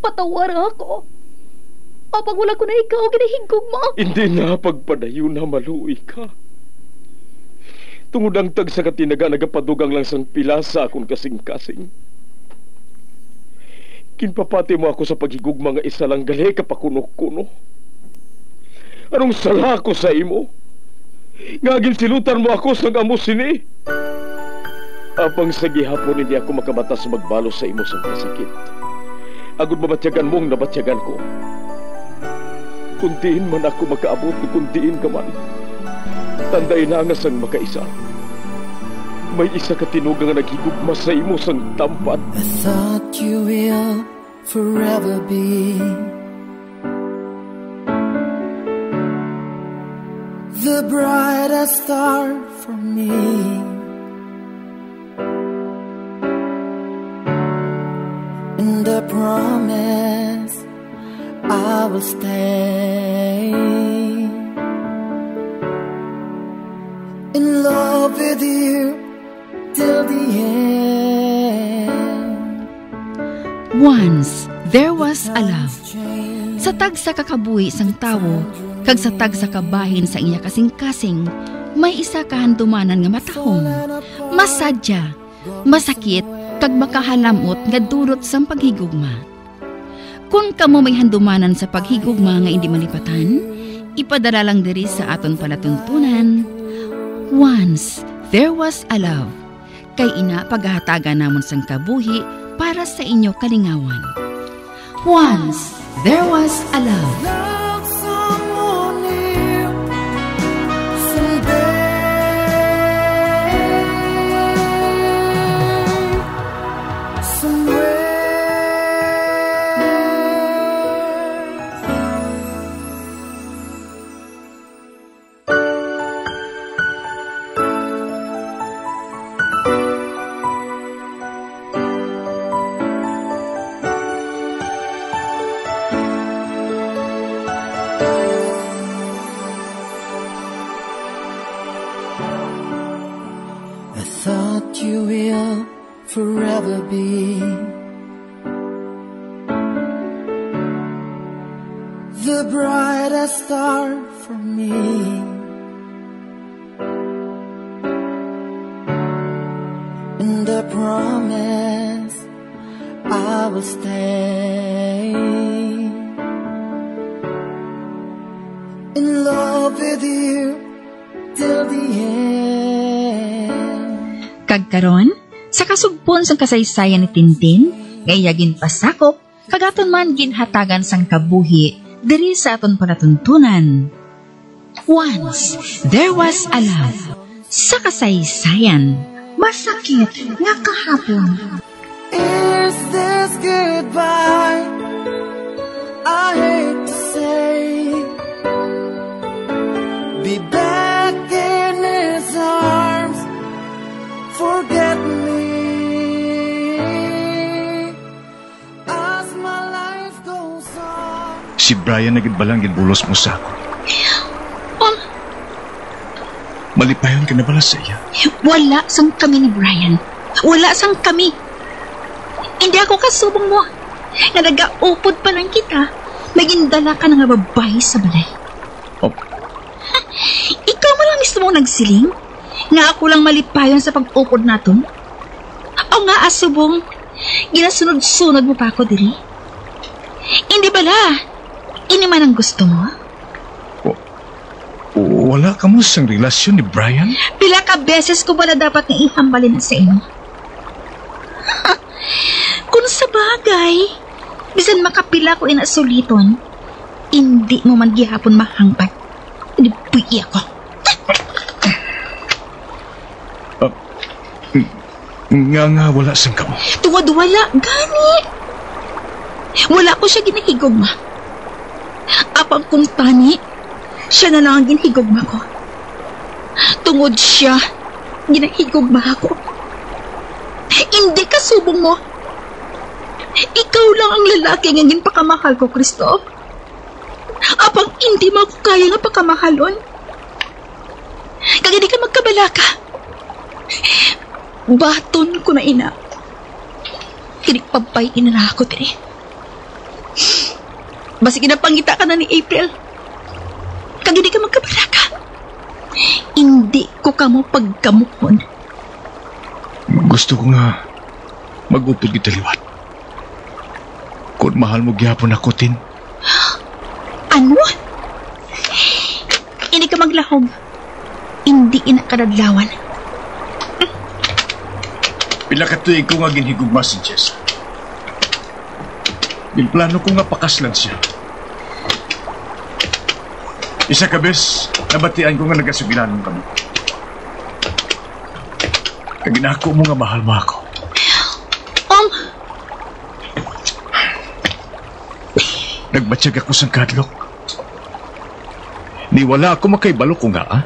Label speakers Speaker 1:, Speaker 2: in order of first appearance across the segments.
Speaker 1: patawar ako. Apag wala ko na ikaw, ginahigog mo.
Speaker 2: Hindi na pagpadayo na maluoy ka. Tungod ang tag sa katinaga nagapadugang lang sang pilasa akong kasing-kasing. Kinpapati mo ako sa paghigugma nga isa lang gali kapakuno-kuno. Anong sala ko sa imo? Ngagin silutan mo ako sa amo sini. Apang sa gihapon hindi ako makabatas magbalo sa imo sa kasakit. Agud mabatyagan mong nabatyagan ko. Kundiin man ako makaabot, kundiin ka man. Tanday na nga sang makaisa. May isa ka tinugang nga naghigugma sa imo sang tampan.
Speaker 3: I thought you will forever be the brightest star for me. And I promise I will stay in love with you till the end.
Speaker 4: Once there was a love. Sa tag sa kakabuhi sang tawo, kag sa tag sa kabahin sa iya kasing-kasing, may isa kahandumanan nga matahong, masadya, masakit, kag makahalamot nga durot sang paghigugma. Kung kamo may handumanan sa paghigugma nga hindi malipatan, ipadala lang diri sa aton palatuntunan. Once there was a love. Kay ina paghahatagan namon sang kabuhi para sa inyo kalingawan. Once there was a love.
Speaker 3: You will forever be the brightest star for me. And I promise I will stay in love with you till the end.
Speaker 4: Kagkaron, sa kasugpon sang kasaysayan ni Tintin, gayagin pasakop, kagaton man ginhatagan sang kabuhi, diri sa aton palatuntunan. Once, there was a love. Sa kasaysayan, masakit nga kahapon.
Speaker 3: Is this goodbye? I hate to say, be back in his arms. Forget me as my life goes on.
Speaker 5: Si Brian nagidbalang gilbulos mo sa ako. Malipayon ka na bala sa iya?
Speaker 4: Wala sang kami ni Brian. Wala sang kami. Hindi ako kasubong mo. Na nag-aupod pa lang kita. Magindala ka na nga babae sa balay.
Speaker 5: Oh.
Speaker 4: Ikaw mo lang mismo nagsiling? Nga ako lang malipayon sa pag-upod naton? O nga asubong, ginasunod-sunod mo pa ako diri? Hindi bala, ini man ang gusto mo?
Speaker 5: Wala ka mo sang relasyon ni Brian?
Speaker 4: Pila ka beses ko bala dapat na ihambalin na sa inyo? Kung sa bagay, bisan makapila ko inasuliton, hindi mo man gihapon mahangpat. Hindi puyi ako.
Speaker 5: Nga wala sang kamo.
Speaker 4: Tuwad wala, gani. Wala ko siya ginahigugma. Apang kung tani, siya na lang ang ginahigugma ko. Tungod siya, ginahigugma ako. Hindi ka subong mo. Ikaw lang ang lalaki nga ginpakamahal ko, Kristo. Apang hindi mo ako kaya nga pakamahalon. Kaya di ka magkabala ka. Baton ko na ina. Kinipabay ina na ako, tiri.
Speaker 1: Basi ginapangita ka na ni April. Kag hindi ka magkabalaka. Hindi ko kamo pagkamuhon.
Speaker 5: Gusto ko nga mag-upod kita liwat. Kung mahal mo gyapon ako, Tin.
Speaker 1: Ano? Hindi ka maglahog. Hindi inakadadlawan.
Speaker 5: Pila ka tuig ko nga ginhigugma si Jess. Plano ko nga pakaslan siya. Isa ka bes, nabatian ko nga nagasugilanon kami. Kaginako mo nga mahal mo ako. Nagbatsyag ako sa kadlok. Niwala ako makaibalo ko nga, ah.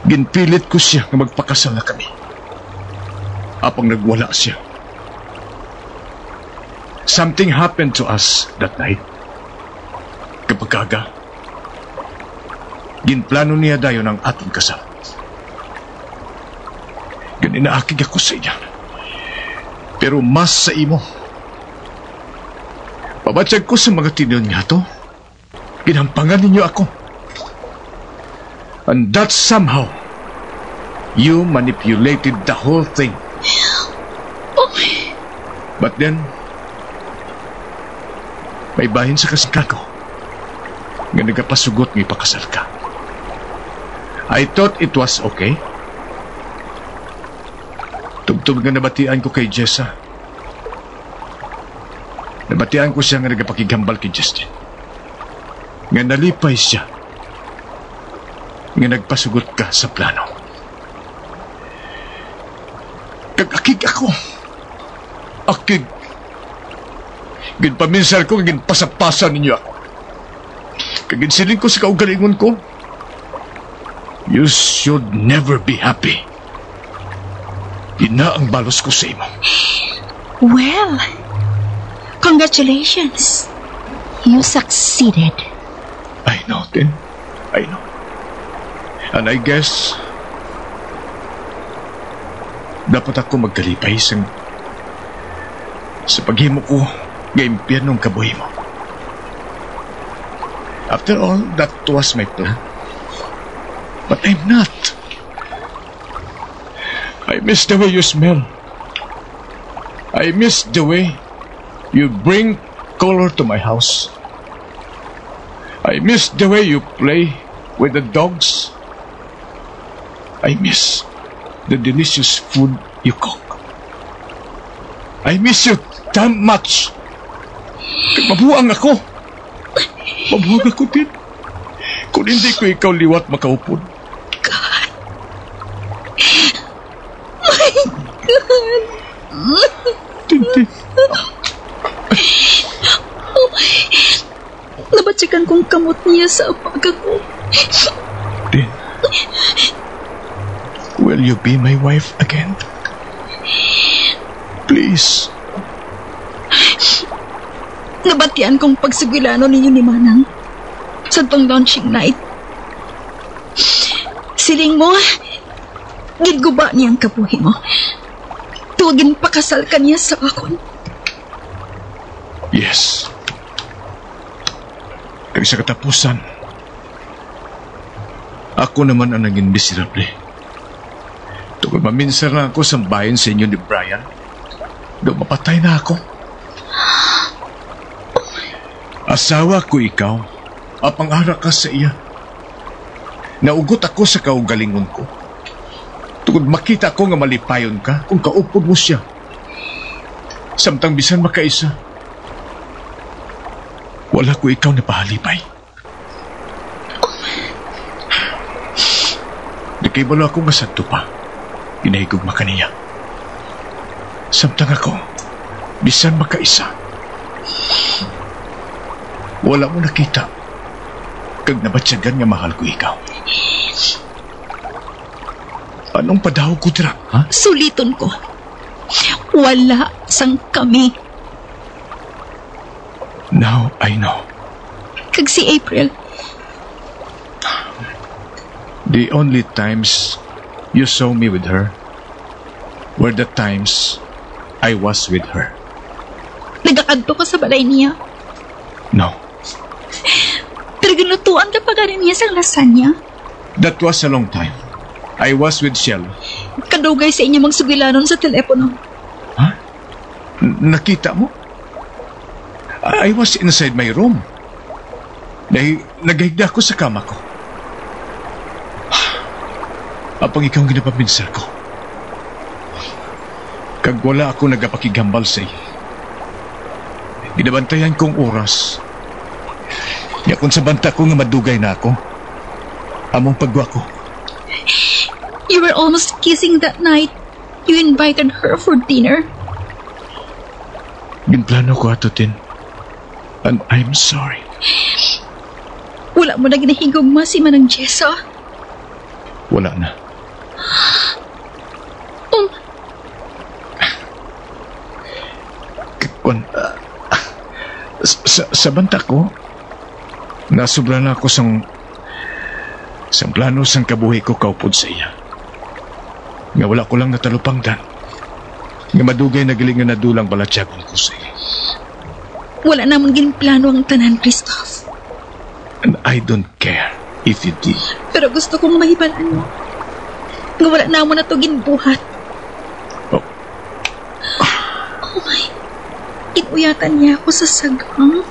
Speaker 5: Ginpilit ko siya nga magpakasal na kami. Apang nagwala siya. Something happened to us that night. Kapag kaga, ginplano niya dayon ang ating kasal. Ganinaakig ako sa iya. Pero mas sa imo. Pabatsyag ko sa mga tinil niya to. Ginampangan ninyo ako. And that somehow, you manipulated the whole thing. But then, may bahin sa kasingkago nga nagapasugot ng ipakasal ka. I thought it was okay. Tugtog nga nabatian ko kay Jessa. Nabatian ko siya nga nagapakigambal kay Justin. Nga nalipay siya. Nga nagpasugot ka sa plano. Kag-akig ako. Akig. Ginpaminsal ko, ginpasapasa ninyo ako. Kaginsiling ko sa kaugalingon ko. You should never be happy. Ina ang balos ko sa imo.
Speaker 1: Well, congratulations. You succeeded.
Speaker 5: I know, Tin. I know. And I guess, dapat ako magkalipay sa paghimo ko ng impyernong kabuhi mo. After all, that was my plan. But I'm not. I miss the way you smell. I miss the way you bring color to my house. I miss the way you play with the dogs. I miss the delicious food you cook. I miss you damn much. Mabuang ako. Mabuang ako din. Kung hindi ko ikaw liwat makaupod.
Speaker 1: God. My God.
Speaker 5: Tintin.
Speaker 1: Nabatsikan kong kamot niya sa apaga ko.
Speaker 5: Tin. Will you be my wife again? Please.
Speaker 1: Nabatian kong pagsugilano ninyo ni Manang sa tong launching night. Siling mo, giguba niyang kabuhi mo. Tuwagin pakasal ka niya sa akon.
Speaker 5: Yes. Kaya sa katapusan, ako naman ang naging miserable. Tungkol maminsar na ako sa bayan sa inyo ni Brian, doon mapatay na ako. Asawa ko ikaw, apang-ara ka sa iya. Naugot ako sa kaugalingon ko. Tungkol makita ko nga malipayon ka kung kaupod mo siya. Samtang bisan makaisa, wala ko ikaw na pahalipay. Di kay balo ako masadto pa. Ginahigugma ka niya. Samtang ako, bisan makaisa. Wala mo nakita. Kag nabatsyagan nga mahal ko ikaw. Anong padahog ko dira, ha?
Speaker 1: Suliton ko. Wala sang kami.
Speaker 5: Now I know.
Speaker 1: Kag si April.
Speaker 5: The only times you saw me with her were the times I was with her.
Speaker 1: Nagakadto ka sa balay niya.
Speaker 5: No,
Speaker 1: Pero ginutuan ka pa rin niya sa lasagna.
Speaker 5: that was a long time. I was with Shell.
Speaker 1: Kadugay sa inyo magsugilanon sa telepono.
Speaker 5: Ha? Nakita mo? I was inside my room. Nagahigda ako sa kama ko. Apang ikaw ang ginapapinsar ko. Kag wala ako nagapakigambal sa iyo. Ginabantayan kong oras. Ya kung sa banta ko nga madugay na ako. Among pagwa ko.
Speaker 1: You were almost kissing that night. You invited her for dinner.
Speaker 5: Ginplano ko ato, Tin. And I'm sorry.
Speaker 1: Wala mo na ginahigugma si Manang Jessa.
Speaker 5: Wala na. Sa banta ko, nasubra na ako sang plano sang kabuhi ko kaupod sa iya. Nga wala ko lang natalupangdan. Nga madugay na galing nga nadulang balatyagon ko sa iya.
Speaker 1: Wala namang ginplano ang tanan, Christoph.
Speaker 5: And I don't care if you did.
Speaker 1: Pero gusto kong mahibalaan mo. Nga wala na mo na to ginbuhat.
Speaker 5: Oh.
Speaker 1: Oh my. Inuyatan niya ako sa sagang.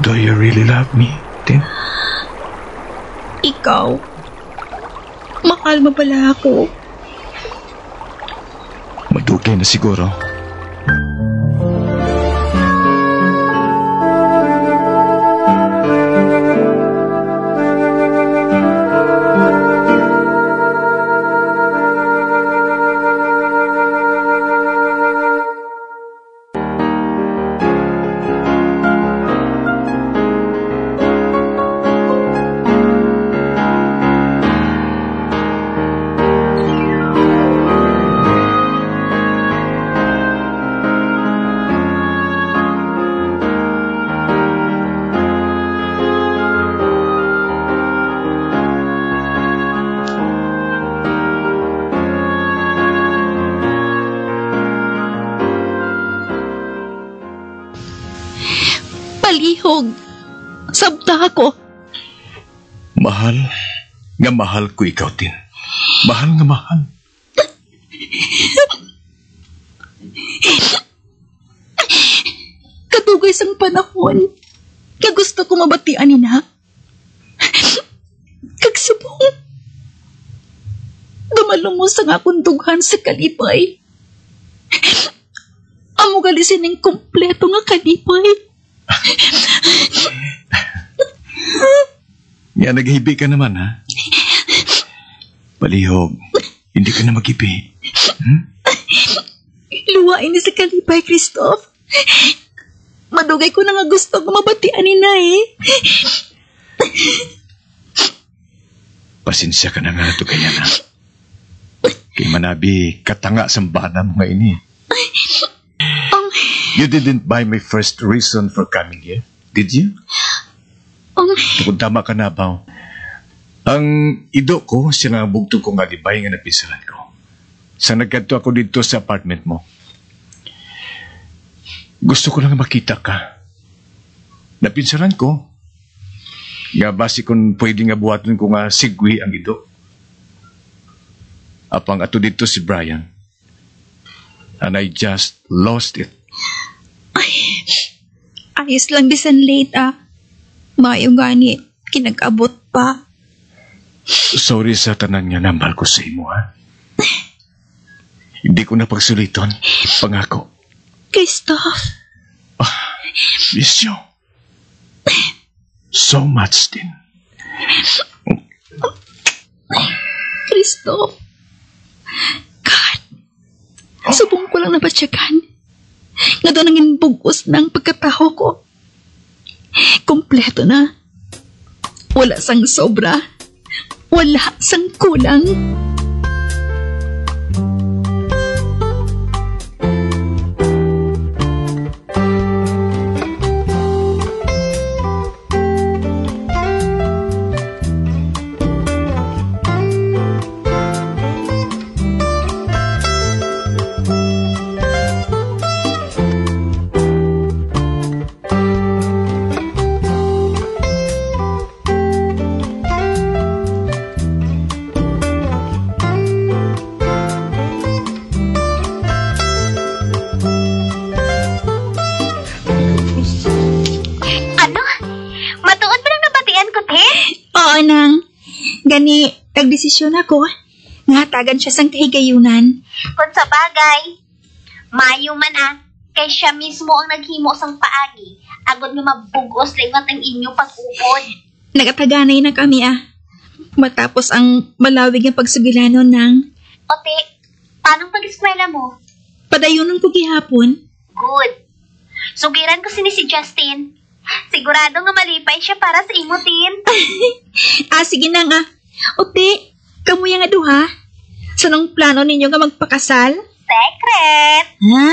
Speaker 5: Do you really love me, Tin?
Speaker 1: Ikaw. Mahal mo pala ako.
Speaker 5: Madugay na siguro.
Speaker 1: Palihog. Sabta ako.
Speaker 5: Mahal nga mahal ko ikaw, Tin. Mahal nga mahal.
Speaker 1: Katugay sang panahon. Kaya gusto ko mabatian ni na. Kagsubong. Dumalumos ang akong dughan sa kalipay. Amo galisin ng kompleto nga kalipay.
Speaker 5: Nga naghibi ka naman, ha? Palihog, hindi ka na maghibi.
Speaker 1: Luwain ni sa kalipay, Christoph. Madugay ko na nga gusto ko mabatian ni na eh.
Speaker 5: Pasensya ka na nga ito kaya na. Kay manabi, katanga sa bana mo nga ini. You didn't buy my first reason for coming here, did you? Kung tama ka na ba? Ang ido ko, siya nga bugtong ko nga libay nga napisalan ko. Sa nagkadto ako dito sa apartment mo. Gusto ko lang makita ka. Napinsalan ko. Nga basi kung pwede nga buhaton ko nga sigwi ang ido. Apang ato dito si Brian. And I just lost it.
Speaker 1: Ayos lang bisan late Mayong gani, kinag-abot pa.
Speaker 5: Sorry sa tanan nga nambal ko sa imo, ha? Hindi ko na pagsuliton. Pangako.
Speaker 1: Christoph.
Speaker 5: Miss you. So much, Tin.
Speaker 1: Christoph. God. Subong ko lang nabatsyagan. Nga doon ang inbugos ng pagkataho ko. Kompleto na. Wala sang sobra. Wala sang kulang. Gani, nagdesisyon ako. Ngatagan siya sang kahigayunan.
Speaker 6: Kung sa bagay, mayo man kay siya mismo ang naghimo sang paagi. Agod nga mabugos lingot ang inyong pag-upod.
Speaker 1: Nagataganay na kami matapos ang malawig ng pagsugilanon ng...
Speaker 6: Ote, paano pag-eskwela mo?
Speaker 1: Padayunan ko gihapon.
Speaker 6: Good. Sugiran ko si Justin. Sigurado nga malipay siya para sa imo, Tin.
Speaker 1: Sige na nga. Ote, kamuya nga duha? Sanong plano ninyo nga magpakasal?
Speaker 6: Secret!
Speaker 1: Ha?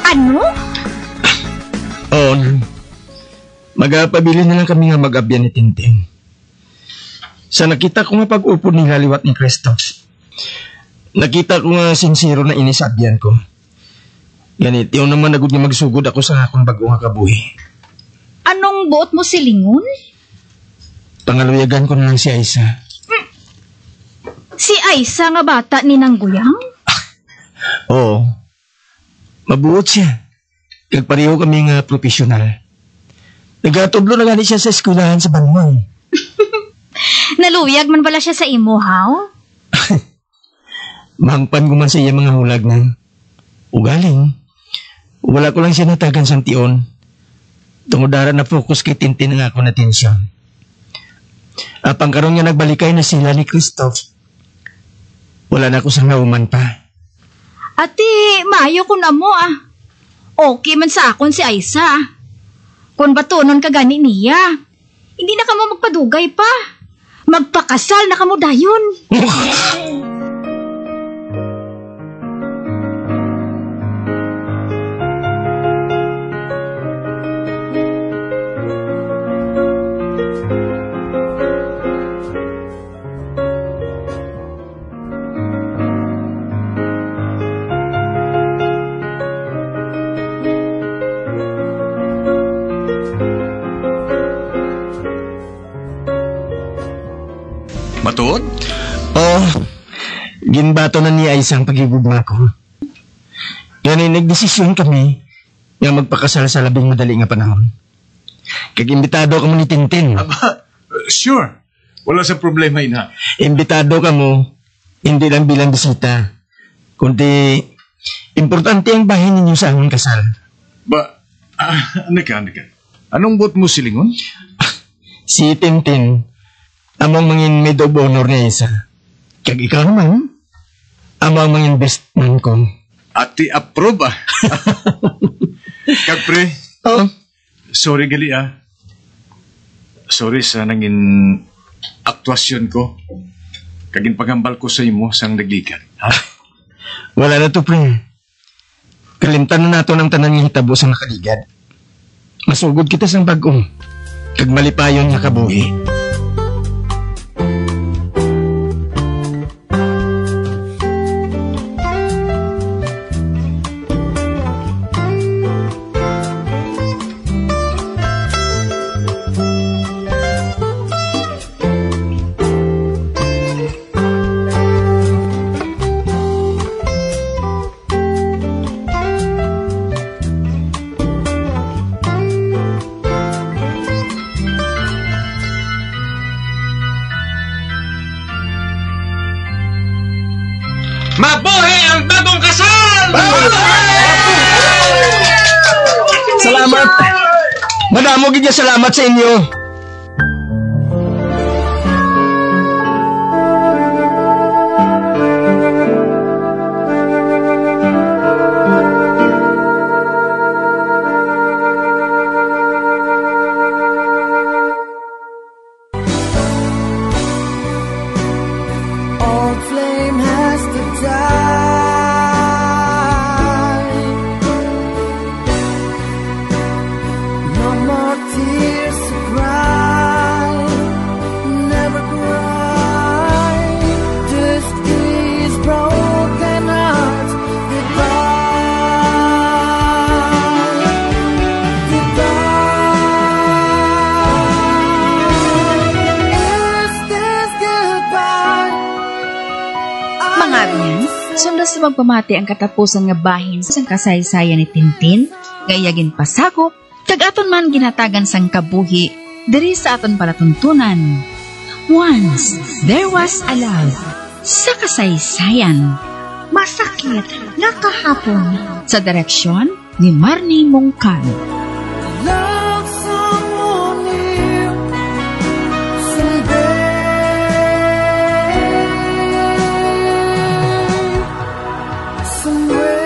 Speaker 6: Ano?
Speaker 7: Oo, Nang. Magpabili na lang kami nga mag-abyan ni Tintin. Sa nakita ko nga pag-upod ni Haliwat ni Christos, nakita ko nga sincero na inisabyan ko. Ganit, yun naman nagod nga magsugod ako sa akong bago nga kabuhi.
Speaker 6: Anong buot mo silingon?
Speaker 7: Pangaluyagan ko na lang si Aisa.
Speaker 6: Si Aisa nga bata ni Nangguyang?
Speaker 7: Oo. Mabuot siya. Kagpareho kami nga profesional. Nagatublo na gani siya sa eskulahan sa Banmoy.
Speaker 6: Naluyag man pala siya sa imo, haw?
Speaker 7: Mahangpan ko man sa iya mga hulag na ugaling. Wala ko lang siya natagan sa tiyon. Tungudara na focus kay Tintin ang ako na tensyon. Apang karon nga nagbalikay na sila ni Christoph. Wala na ako sa nauman pa.
Speaker 6: Ati, maayo ko na mo Okay man sa akon si Aisa. Kung batunon ka gani niya, hindi na ka mo magpadugay pa. Magpakasal na ka mo dayon.
Speaker 5: Matuod?
Speaker 7: Ginbato na ni Aisa ang pag-ibugma ko. Yan nagdesisyon kami nga magpakasal sa labing madali nga panahon. Kag-imbitado ka mo ni Tintin.
Speaker 5: Sure. Wala sa problema ina.
Speaker 7: Imbitado ka mo, hindi lang bilang bisita, kundi importante ang bahay ninyo sa aming kasal.
Speaker 5: Ano ka? Anong buot mo silingon?
Speaker 7: Si Tintin, amang mangin maid of honor niya isa. Kag ikaw naman, amang mangin best man ko.
Speaker 5: Ati approve Kag pre, sorry gali Sorry sa nangin aktuasyon ko. Kagin paghambal ko sa imo sang naglikan. Ha?
Speaker 7: Wala na to, pre. Kalimtan na nato ng tanan ng hitabo sa nakaligad. Masugod kita sang bagong. Kag malipayon nga kabuhi.
Speaker 2: Mabuhay ang bagong kasal!
Speaker 7: Salamat! Madamo gid salamat sa inyo.
Speaker 3: Old flame has to die. tears to cry, never cry. Just these broken hearts goodbye, goodbye. Is this goodbye?
Speaker 4: Mga abyan, sundas sa magpamati ang katapusan nga bahin sa kasaysayan ni Tintin, gayagin pasakop, kag aton man ginatagan sang kabuhi, diri sa aton palatuntunan. Once, there was a love sa kasaysayan.
Speaker 1: Masakit na kahapon.
Speaker 4: Sa direksyon ni Marnie Mongkan.
Speaker 3: Love someone new someday, somewhere.